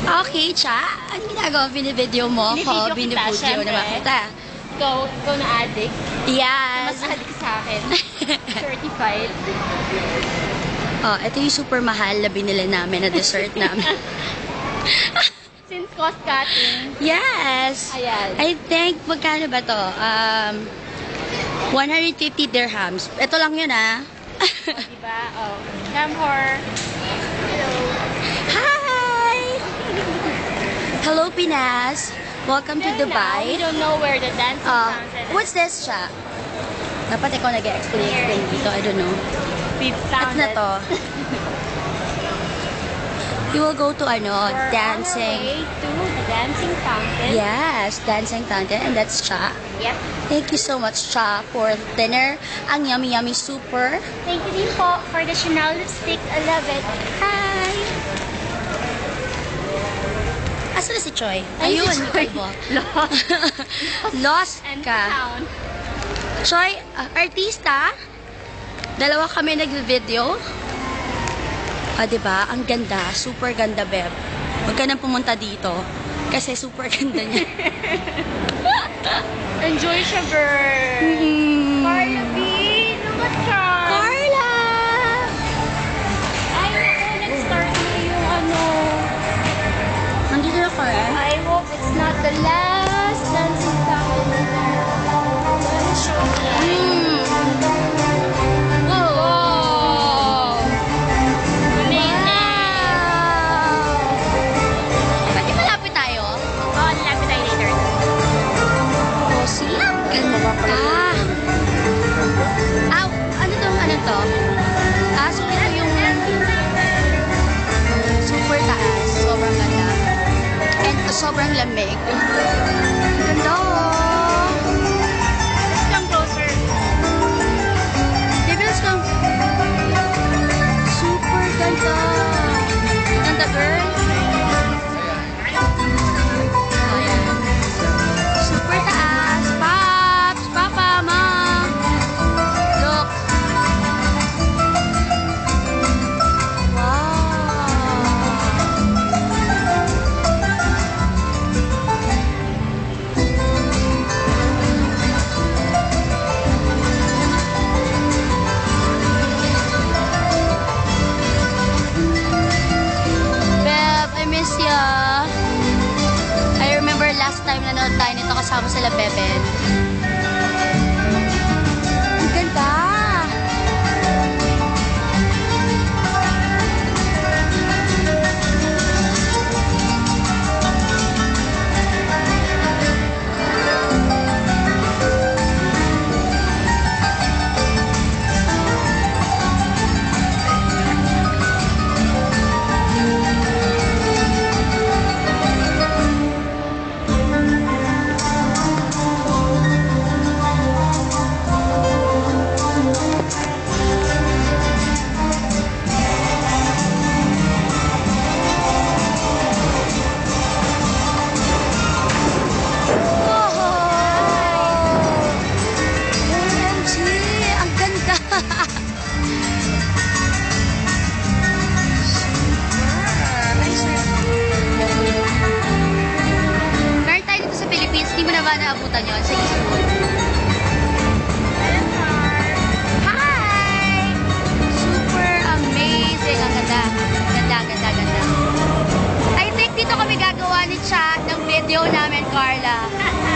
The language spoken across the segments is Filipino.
Okay, Cha. Ano ginagawa? Binivideo mo ako? Binibudyo naman kita. Ikaw na addict. Yes. Mas addict sa akin. Certified. Oh, ito yung super mahal na binili namin na dessert namin. Since cost cutting. Yes. Ayan. I think, magkano ba to? 150 dirhams. Ito lang yun, ah. Diba? Oh. Camhor. Hello. Hi! Hello, Pinas. Welcome to Well, now, we Dubai. don't know where the dancing fountain is. What's this, Cha? Dapat ikaw nag-explain dito. I don't know. We found At na it. to? You will go to We're dancing. on our way to the dancing fountain. Yes, dancing fountain. And that's Cha. Yep. Thank you so much, Cha, for dinner. Ang yummy super. Thank you din po for the Chanel lipstick. I love it. Hi! Asa na si Choi? Ay, Ayun, si Choi. kalbo. Lost. Lost And ka. found. Choi, artista? Dalawa kami nag-video. Ah, diba? Ang ganda. Super ganda, Beb. Huwag ka nang pumunta dito. Kasi super ganda niya. Enjoy siya, girl. Carla B, look at her. Carla! Ay, naku, nag-start na yung ano. Nandito na ka eh. I hope it's not the last dancing fountain. Let me show you. Wow! Amazing. Pwede malapit tayo? Oh, lapit tayo later. Oh, see? Ganda. Ano to? Ah, so ito yung super taas. Sobrang ganda. And sobrang lamig. Ang ganda oh. Let's come closer. Baby, let's go. Super ganda. Ganda, girl. Oh, yan. Super taas. Pops! Papa! Mom! Look. Wow. Beb, I miss ya. I remember last time nanood tayo nito kasama sila Beben. Ang ganda. OMG! Ang ganda! Meron tayo dito sa Philippines, di mo na ba naabutan yun? Sa Eastwood. Hi! Super amazing! Ang ganda. Ganda. I think dito kami gagawa ni Cha ng video namin, Carla.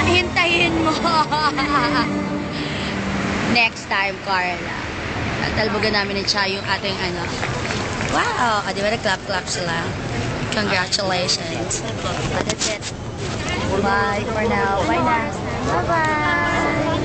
Hintayin mo. Next time, Carla. Tatalbogan namin ni Cha yung ating ano. Wow! O, di ba nag-clap-clap sila? Congratulations. That's it. Bye for now. Bye na. Bye-bye.